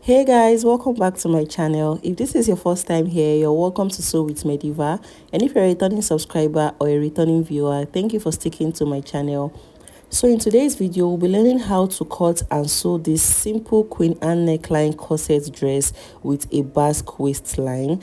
Hey guys, welcome back to my channel. If this is your first time here, you're welcome to Sew with Mediva. And if you're a returning subscriber or a returning viewer, thank you for sticking to my channel. So in today's video, we'll be learning how to cut and sew this simple Queen Anne neckline corset dress with a Basque waistline.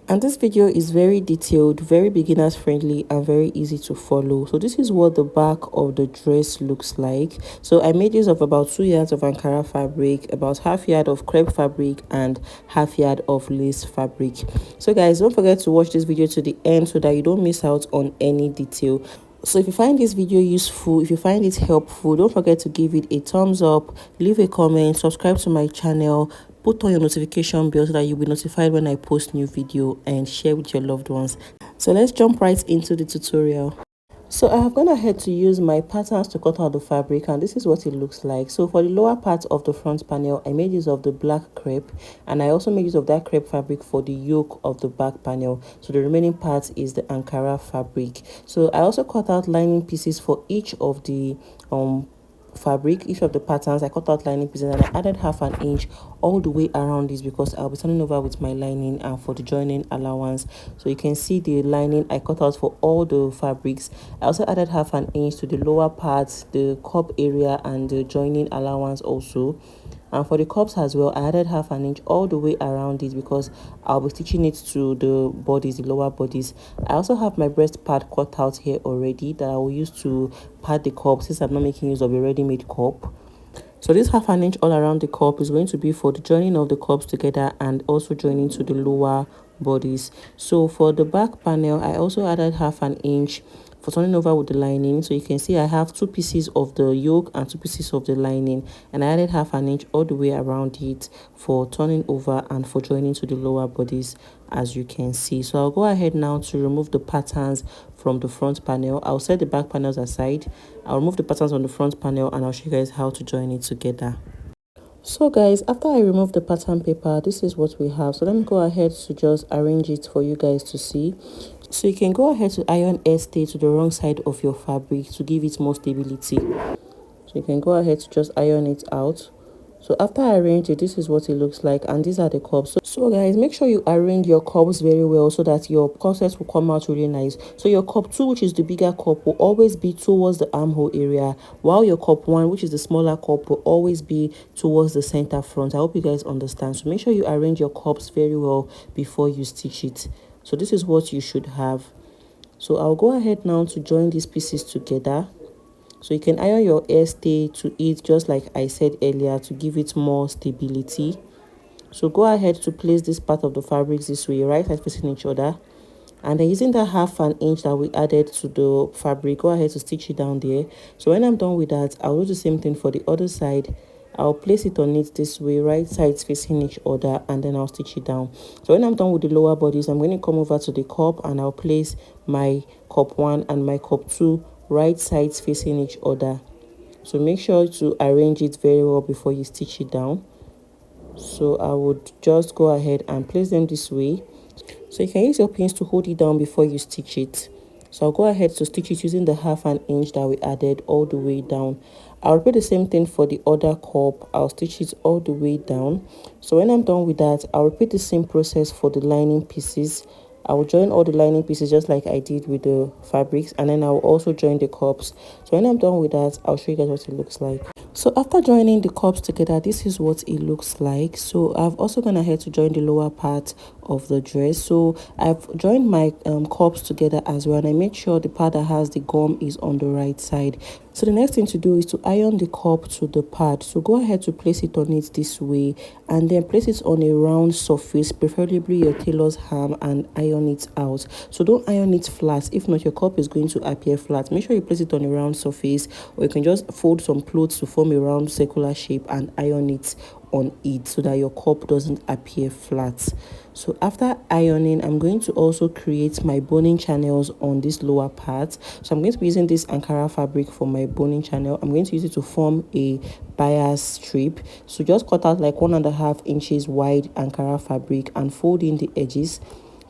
And this video is very detailed, very beginners friendly, and very easy to follow. So this is what the back of the dress looks like. So I made use of about 2 yards of Ankara fabric, about half yard of crepe fabric, and half yard of lace fabric. So guys, don't forget to watch this video to the end so that you don't miss out on any detail. So if you find this video useful, if you find it helpful, don't forget to give it a thumbs up, leave a comment, subscribe to my channel, put on your notification bell so that you'll be notified when I post new video, and share with your loved ones. So let's jump right into the tutorial. So I have gone ahead to use my patterns to cut out the fabric, and this is what it looks like. So for the lower part of the front panel, I made use of the black crepe, and I also made use of that crepe fabric for the yoke of the back panel. So the remaining part is the Ankara fabric. So I also cut out lining pieces for each of the fabric, each of the patterns. I cut out lining pieces and I added half an inch all the way around this because I'll be turning over with my lining and for the joining allowance. So you can see the lining I cut out for all the fabrics. I also added half an inch to the lower parts, the cup area, and the joining allowance also. And for the cups as well, I added half an inch all the way around it because I'll be stitching it to the bodies, the lower bodies. I also have my breast pad cut out here already that I will use to pad the cup since I'm not making use of a ready-made cup. So this half an inch all around the cup is going to be for the joining of the cups together and also joining to the lower bodies. So for the back panel, I also added half an inch for turning over with the lining. So you can see I have 2 pieces of the yoke and 2 pieces of the lining, and I added half an inch all the way around it for turning over and for joining to the lower bodies, as you can see. So I'll go ahead now to remove the patterns from the front panel. I'll set the back panels aside. I'll remove the patterns on the front panel and I'll show you guys how to join it together. So guys, after I remove the pattern paper, this is what we have. So let me go ahead to just arrange it for you guys to see. So you can go ahead to iron stay to the wrong side of your fabric to give it more stability. So you can go ahead to just iron it out. So after I arrange it, this is what it looks like, and these are the cups. So guys, make sure you arrange your cups very well so that your corset will come out really nice. So your cup 2, which is the bigger cup, will always be towards the armhole area, while your cup 1, which is the smaller cup, will always be towards the center front. I hope you guys understand. So make sure you arrange your cups very well before you stitch it. So this is what you should have. So I'll go ahead now to join these pieces together. So you can iron your hair stay to it just like I said earlier to give it more stability. So go ahead to place this part of the fabrics this way, right side facing each other, and then using that half an inch that we added to the fabric, go ahead to stitch it down there. So when I'm done with that, I'll do the same thing for the other side. I'll place it on it this way, right sides facing each other, and then I'll stitch it down. So when I'm done with the lower bodies, I'm going to come over to the cup and I'll place my cup 1 and my cup 2 right sides facing each other. So make sure to arrange it very well before you stitch it down. So I would just go ahead and place them this way. So you can use your pins to hold it down before you stitch it. So I'll go ahead to stitch it using the half an inch that we added all the way down. I'll repeat the same thing for the other cup. I'll stitch it all the way down. So when I'm done with that, I'll repeat the same process for the lining pieces. I will join all the lining pieces just like I did with the fabrics, and then I will also join the cups. So when I'm done with that, I'll show you guys what it looks like. So after joining the cups together, this is what it looks like. So I've also gone ahead to join the lower part of the dress. So I've joined my cups together as well, and I made sure the part that has the gum is on the right side. So the next thing to do is to iron the cup to the pad. So go ahead to place it on it this way, and then place it on a round surface, preferably your tailor's ham, and iron it out. So don't iron it flat, if not your cup is going to appear flat. Make sure you place it on a round surface, or you can just fold some clothes to form a round circular shape and iron it on it so that your cup doesn't appear flat. So after ironing, I'm going to also create my boning channels on this lower part. So I'm going to be using this Ankara fabric for my boning channel. I'm going to use it to form a bias strip. So just cut out like 1.5 inches wide Ankara fabric and fold in the edges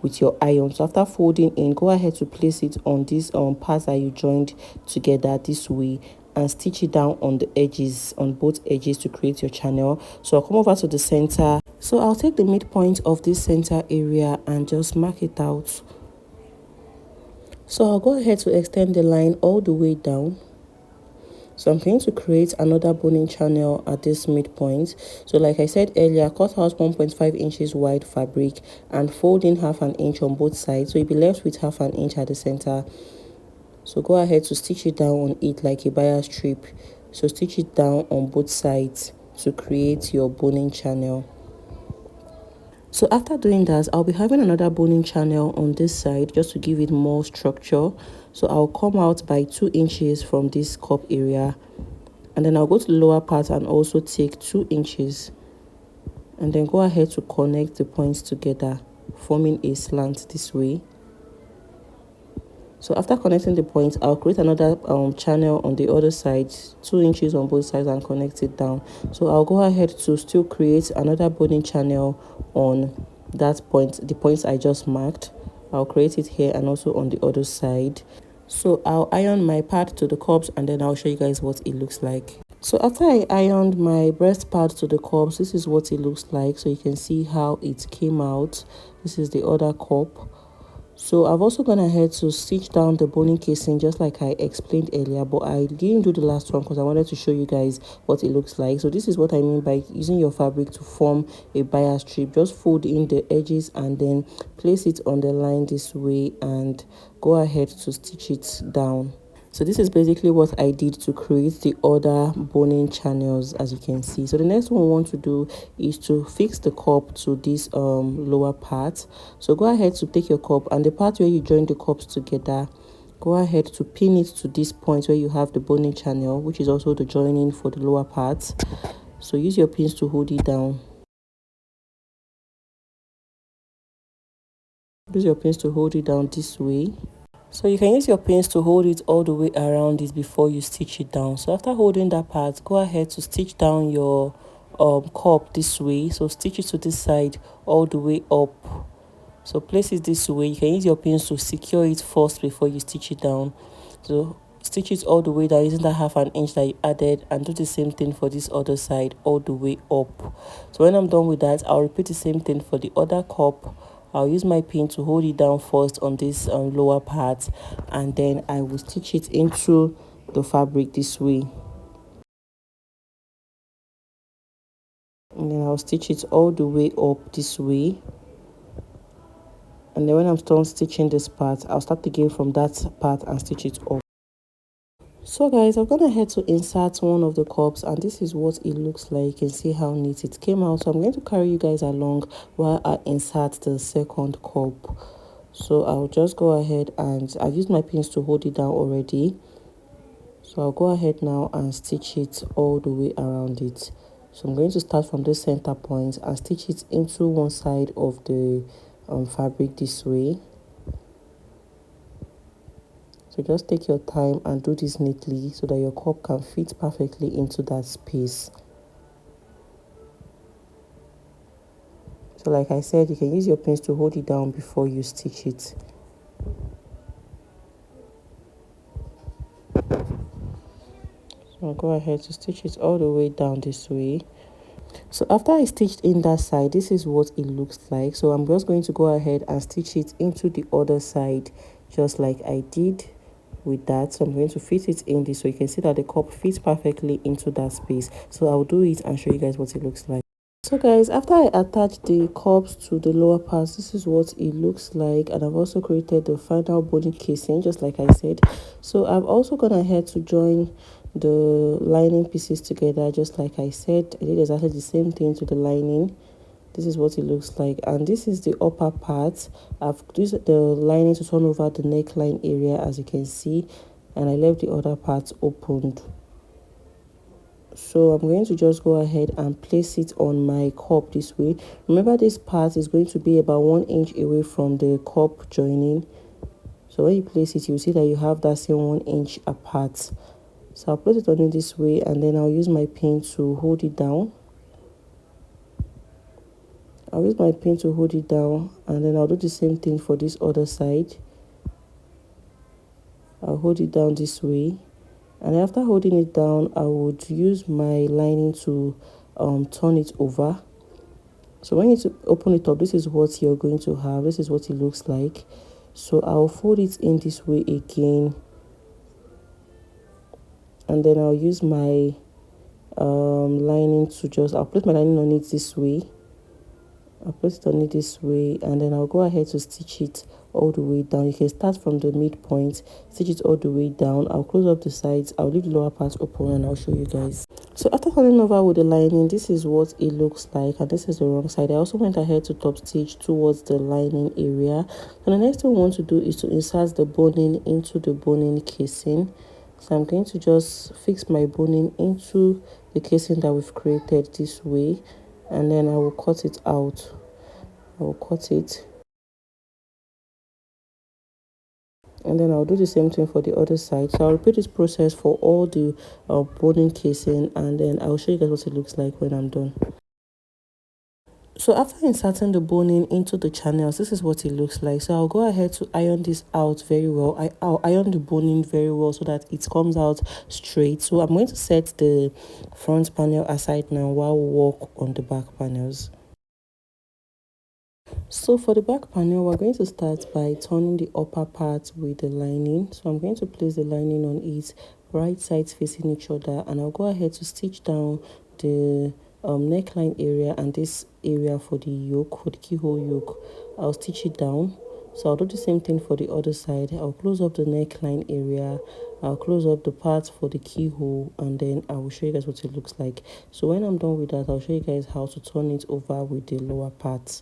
with your iron. So after folding in, go ahead to place it on this parts that you joined together this way, and stitch it down on the edges, on both edges, to create your channel. So I'll come over to the center. So I'll take the midpoint of this center area and just mark it out. So I'll go ahead to extend the line all the way down. So I'm going to create another boning channel at this midpoint. So like I said earlier, cut out 1.5 inches wide fabric and fold in half an inch on both sides. So you'll be left with half an inch at the center. So go ahead to stitch it down on it like a bias strip. So stitch it down on both sides to create your boning channel. So after doing that, I'll be having another boning channel on this side just to give it more structure. So I'll come out by 2 inches from this cup area, and then I'll go to the lower part and also take 2 inches, and then go ahead to connect the points together, forming a slant this way. So after connecting the points, I'll create another channel on the other side, 2 inches on both sides, and connect it down. So I'll go ahead to still create another boning channel on that point, the points I just marked. I'll create it here and also on the other side. So I'll iron my part to the cups, and then I'll show you guys what it looks like. So after I ironed my breast part to the cups, this is what it looks like. So you can see how it came out. This is the other cup. So I've also gone ahead to stitch down the boning casing just like I explained earlier, but I didn't do the last one because I wanted to show you guys what it looks like. So this is what I mean by using your fabric to form a bias strip. Just fold in the edges and then place it on the line this way and go ahead to stitch it down. So this is basically what I did to create the other boning channels, as you can see. So the next one we want to do is to fix the cup to this lower part. So go ahead to take your cup, and the part where you join the cups together, go ahead to pin it to this point where you have the boning channel, which is also the joining for the lower part. So use your pins to hold it down. Use your pins to hold it down this way. So you can use your pins to hold it all the way around it before you stitch it down. So after holding that part, go ahead to stitch down your cup this way. So stitch it to this side all the way up. So place it this way. You can use your pins to secure it first before you stitch it down. So stitch it all the way down using that half an inch that you added, and do the same thing for this other side all the way up. So when I'm done with that, I'll repeat the same thing for the other cup. I'll use my pin to hold it down first on this lower part, and then I will stitch it into the fabric this way. And then I'll stitch it all the way up this way. And then when I'm done stitching this part, I'll start again from that part and stitch it up. So guys, I've gone ahead to insert one of the cups, and this is what it looks like. You can see how neat it came out. So I'm going to carry you guys along while I insert the second cup. So I'll just go ahead, and I've used my pins to hold it down already. So I'll go ahead now and stitch it all the way around it. So I'm going to start from the center point and stitch it into one side of the fabric this way. So just take your time and do this neatly so that your cup can fit perfectly into that space. So like I said, you can use your pins to hold it down before you stitch it. So I'll go ahead to stitch it all the way down this way. So after I stitched in that side, this is what it looks like. So I'm just going to go ahead and stitch it into the other side just like I did with that. So I'm going to fit it in this so you can see that the cup fits perfectly into that space. So I'll do it and show you guys what it looks like. So guys, after I attached the cups to the lower parts, this is what it looks like, and I've also created the final boning casing just like I said. So I've also gone ahead to join the lining pieces together just like I said. I did exactly the same thing to the lining. This is what it looks like, and this is the upper part. I've used the lining to turn over the neckline area, as you can see, and I left the other parts opened. So I'm going to just go ahead and place it on my cup this way. Remember, this part is going to be about 1 inch away from the cup joining. So when you place it, you'll see that you have that same 1 inch apart. So I'll place it on it this way, and then I'll use my pin to hold it down. I'll use my pin to hold it down, and then I'll do the same thing for this other side. I'll hold it down this way, And after holding it down, I would use my lining to turn it over. So when you open it up, this is what you're going to have. This is what it looks like. So I'll fold it in this way again, and then I'll use my lining to I'll place my lining on it this way. I'll place it on it this way, and then I'll go ahead to stitch it all the way down. You can start from the midpoint, stitch it all the way down. I'll close up the sides, I'll leave the lower part open, and I'll show you guys. So after turning over with the lining, this is what it looks like, and this is the wrong side. I also went ahead to top stitch towards the lining area. And the next thing we want to do is to insert the boning into the boning casing. So I'm going to just fix my boning into the casing that we've created this way, and then I will cut it out. I will cut it, and then I'll do the same thing for the other side. So I'll repeat this process for all the boning casing, and then I'll show you guys what it looks like when I'm done. So after inserting the boning into the channels, this is what it looks like. So I'll go ahead to iron this out very well. I'll iron the boning very well so that it comes out straight. So I'm going to set the front panel aside now while we work on the back panels. So for the back panel, we're going to start by turning the upper part with the lining. So I'm going to place the lining on it, right sides facing each other, and I'll go ahead to stitch down the neckline area and this area for the yoke, for the keyhole yoke. I'll stitch it down. So I'll do the same thing for the other side. I'll close up the neckline area, I'll close up the part for the keyhole, and then I will show you guys what it looks like. So when I'm done with that, I'll show you guys how to turn it over with the lower part.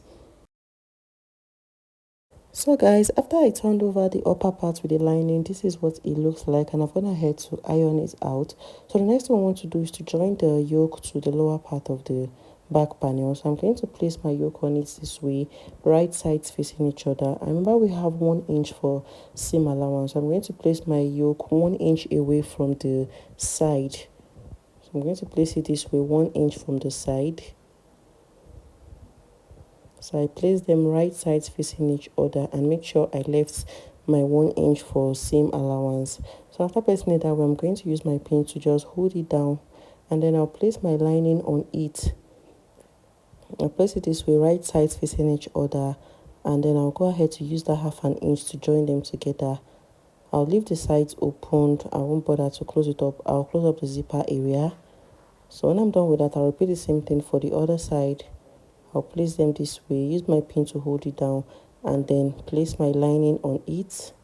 So guys, after I turned over the upper part with the lining, this is what it looks like, and I've gone ahead to iron it out. So the next thing I want to do is to join the yoke to the lower part of the back panel. So I'm going to place my yoke on it this way, right sides facing each other. I remember we have 1 inch for seam allowance. So I'm going to place my yoke 1 inch away from the side. So I'm going to place it this way, 1 inch from the side. So I place them right sides facing each other and make sure I left my 1 inch for seam allowance. So after placing it that way, I'm going to use my pin to just hold it down, and then I'll place my lining on it. I'll place it this way, right sides facing each other, and then I'll go ahead to use that 1/2 inch to join them together. I'll leave the sides opened. I won't bother to close it up. I'll close up the zipper area. So when I'm done with that, I'll repeat the same thing for the other side. I'll place them this way, use my pin to hold it down, and then place my lining on it,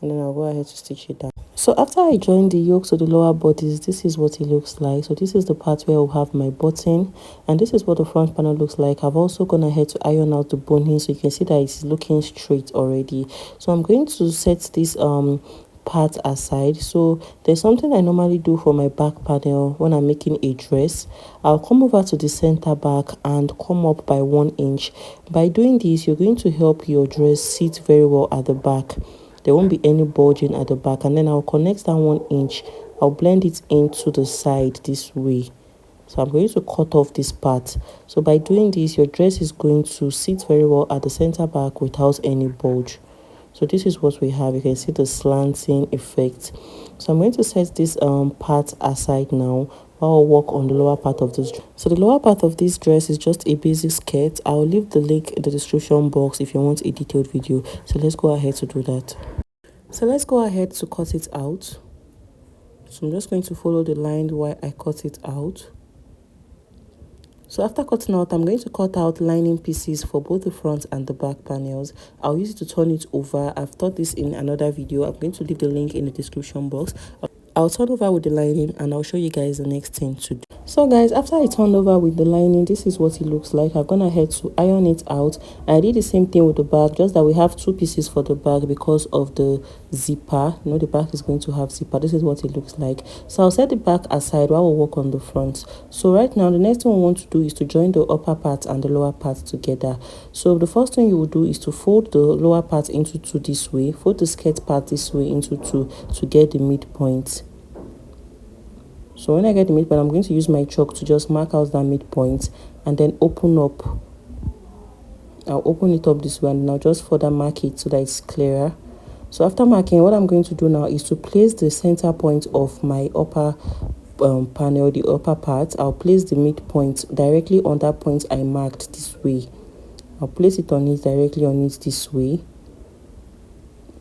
and then I'll go ahead to stitch it down. So after I join the yoke to the lower bodice, this is what it looks like. So this is the part where I'll have my button, and this is what the front panel looks like. I've also gone ahead to iron out the boning, so you can see that it's looking straight already. So I'm going to set this part aside. So there's something I normally do for my back panel when I'm making a dress. I'll come over to the center back and come up by 1 inch. By doing this, you're going to help your dress sit very well at the back. There won't be any bulging at the back, and then I'll connect that 1 inch. I'll blend it into the side this way. So I'm going to cut off this part. So by doing this, your dress is going to sit very well at the center back without any bulge. So this is what we have. You can see the slanting effect. So I'm going to set this part aside now while I work on the lower part of this. So the lower part of this dress is just a basic skirt. I'll leave the link in the description box if you want a detailed video. So let's go ahead to do that. So let's go ahead to cut it out. So I'm just going to follow the line while I cut it out. So after cutting out, I'm going to cut out lining pieces for both the front and the back panels. I'll use it to turn it over. I've taught this in another video. I'm going to leave the link in the description box. I'll turn over with the lining and I'll show you guys the next thing to do. So guys, after I turned over with the lining, this is what it looks like. I've gone ahead to iron it out. I did the same thing with the back, just that we have 2 pieces for the back because of the zipper. You know, the back is going to have zipper. This is what it looks like. So I'll set the back aside while we work on the front. So right now, the next thing we want to do is to join the upper part and the lower part together. So the first thing you will do is to fold the lower part into 2 this way, fold the skirt part this way into 2 to get the midpoint. So when I get the midpoint, I'm going to use my chalk to just mark out that midpoint and then open up. I'll open it up this way and I'll just further mark it so that it's clearer. So after marking, what I'm going to do now is to place the center point of my upper panel, the upper part. I'll place the midpoint directly on that point I marked this way. I'll place it on it directly on it this way.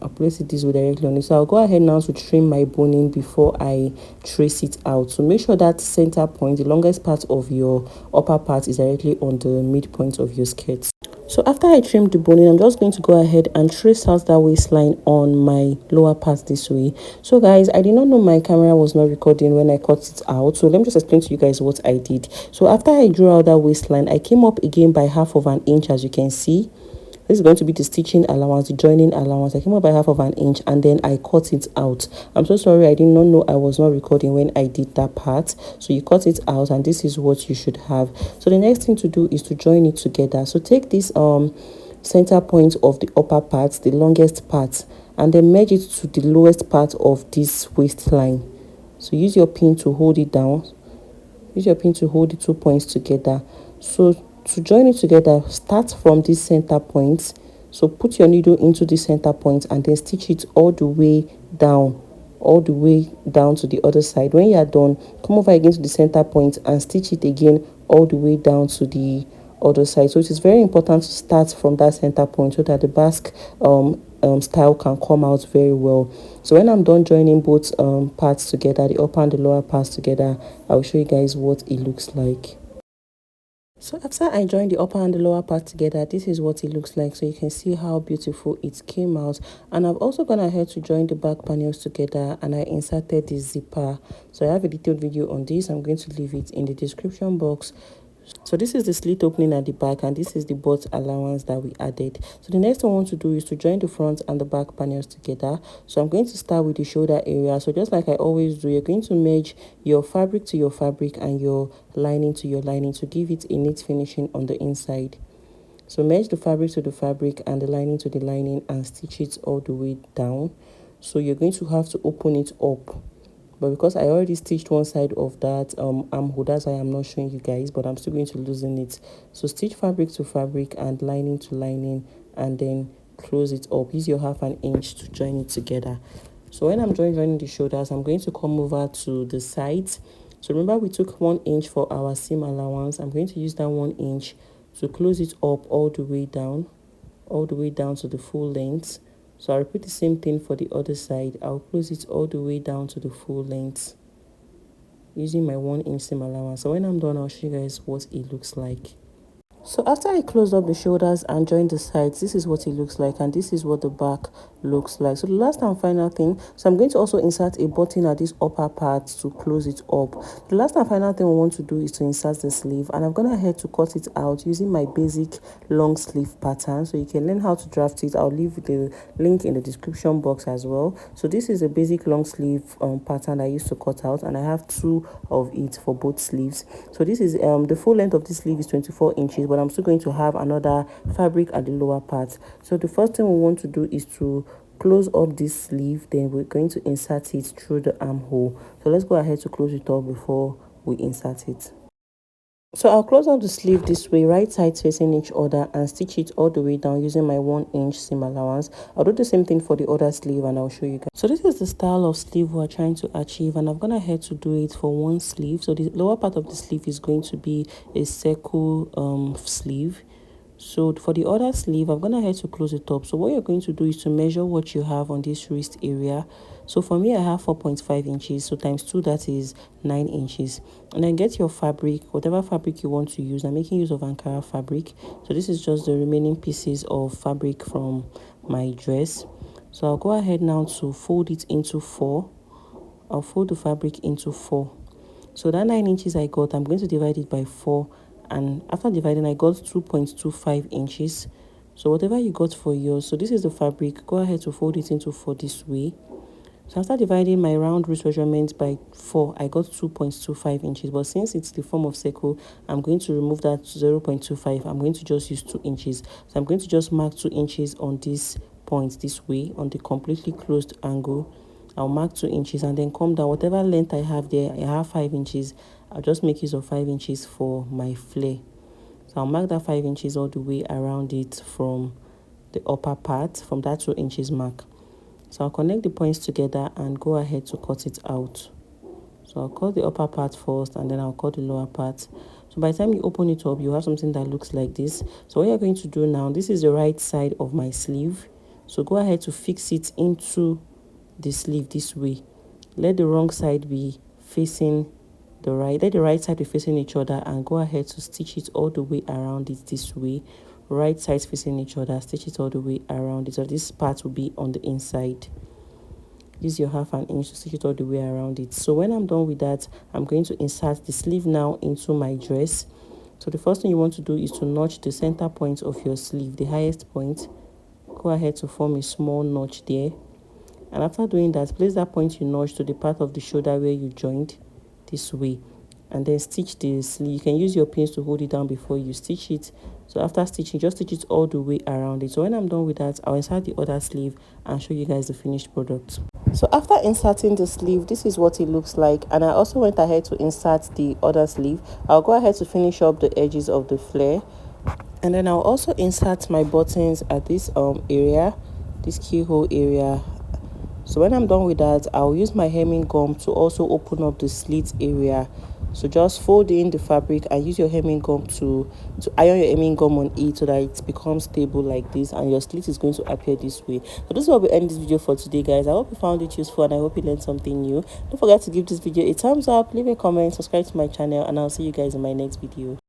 I'll place it this way directly on it. So I'll go ahead now to trim my boning before I trace it out. So make sure that center point, the longest part of your upper part, is directly on the midpoint of your skirt. So after I trimmed the boning, I'm just going to go ahead and trace out that waistline on my lower part this way. So guys, I did not know my camera was not recording when I cut it out. So let me just explain to you guys what I did. So after I drew out that waistline, I came up again by half of an inch, as you can see. This is going to be the stitching allowance, the joining allowance. I came up by half of an inch and then I cut it out. I'm so sorry, I did not know I was not recording when I did that part. So you cut it out and this is what you should have. So the next thing to do is to join it together. So take this center point of the upper part, the longest part, and then merge it to the lowest part of this waistline. So use your pin to hold it down. Use your pin to hold the 2 points together. So to join it together, start from this center point. So put your needle into the center point and then stitch it all the way down to the other side. When you are done, come over again to the center point and stitch it again all the way down to the other side. So it is very important to start from that center point so that the basque style can come out very well. So when I'm done joining both parts together, the upper and the lower parts together, I'll show you guys what it looks like. So after I joined the upper and the lower part together, this is what it looks like. So you can see how beautiful it came out. And I've also gone ahead to join the back panels together and I inserted the zipper. So I have a detailed video on this. I'm going to leave it in the description box. So this is the slit opening at the back and this is the butt allowance that we added. So the next thing I want to do is to join the front and the back panels together. So I'm going to start with the shoulder area. So just like I always do, you're going to merge your fabric to your fabric and your lining to your lining to give it a neat finishing on the inside. So merge the fabric to the fabric and the lining to the lining and stitch it all the way down. So you're going to have to open it up. But because I already stitched one side of that armhole, that's why I'm not showing you guys, but I'm still going to loosen it. So stitch fabric to fabric and lining to lining and then close it up. Use your half an inch to join it together. So when I'm joining the shoulders, I'm going to come over to the sides. So remember we took 1 inch for our seam allowance. I'm going to use that 1 inch to close it up all the way down to the full length. So I'll repeat the same thing for the other side. I'll close it all the way down to the full length using my 1 inch seam allowance. So when I'm done, I'll show you guys what it looks like. So after I closed up the shoulders and joined the sides, this is what it looks like and this is what the back looks like. So the last and final thing, so I'm going to also insert a button at this upper part to close it up. The last and final thing we want to do is to insert the sleeve, and I'm going ahead to cut it out using my basic long sleeve pattern. So you can learn how to draft it. I'll leave the link in the description box as well. So this is a basic long sleeve pattern I used to cut out, and I have 2 of it for both sleeves. So this is the full length of this sleeve is 24 inches, but I'm still going to have another fabric at the lower part. So the first thing we want to do is to close up this sleeve, then we're going to insert it through the armhole. So let's go ahead to close it up before we insert it. So I'll close up the sleeve this way, right sides facing each other, and stitch it all the way down using my 1 inch seam allowance. I'll do the same thing for the other sleeve and I'll show you guys. So this is the style of sleeve we're trying to achieve, and I've gone ahead to do it for one sleeve. So the lower part of the sleeve is going to be a circle sleeve. So for the other sleeve, I've gone ahead to close it up. So what you're going to do is to measure what you have on this wrist area. So for me, I have 4.5 inches. So times 2, that is 9 inches. And then get your fabric, whatever fabric you want to use. I'm making use of Ankara fabric. So this is just the remaining pieces of fabric from my dress. So I'll go ahead now to fold it into 4. I'll fold the fabric into 4. So that 9 inches I got, I'm going to divide it by 4. And after dividing, I got 2.25 inches. So whatever you got for yours, so this is the fabric, go ahead to fold it into 4 this way. So after dividing my round wrist measurement by 4, I got 2.25 inches. But since it's the form of circle, I'm going to remove that 0.25. I'm going to just use 2 inches. So I'm going to just mark 2 inches on this point this way, on the completely closed angle. I'll mark 2 inches and then come down. Whatever length I have there, I have 5 inches. I'll just make use of 5 inches for my flare. So I'll mark that 5 inches all the way around it from the upper part, from that 2 inches mark. So I'll connect the points together and go ahead to cut it out. So I'll cut the upper part first and then I'll cut the lower part. So by the time you open it up, you have something that looks like this. So what you're going to do now, this is the right side of my sleeve. So go ahead to fix it into the sleeve this way. Let the wrong side be facing the right. Let the right side be facing each other and go ahead to stitch it all the way around it this way. Right sides facing each other, stitch it all the way around it. So this part will be on the inside. Use your 1/2 inch to stitch it all the way around it. So when I'm done with that, I'm going to insert the sleeve now into my dress. So the first thing you want to do is to notch the center point of your sleeve, the highest point. Go ahead to form a small notch there. And after doing that, place that point you notched to the part of the shoulder where you joined this way. And then stitch the sleeve. You can use your pins to hold it down before you stitch it. So after stitching, just stitch it all the way around it. So when I'm done with that, I'll insert the other sleeve and show you guys the finished product. So after inserting the sleeve, this is what it looks like. And I also went ahead to insert the other sleeve. I'll go ahead to finish up the edges of the flare. And then I'll also insert my buttons at this area, this keyhole area. So when I'm done with that, I'll use my hemming gum to also open up the slit area. So just fold in the fabric and use your hemming gum to iron your hemming gum on it so that it becomes stable like this, and your slit is going to appear this way. So this is what we end this video for today, guys. I hope you found it useful and I hope you learned something new. Don't forget to give this video a thumbs up, leave a comment, subscribe to my channel, and I'll see you guys in my next video.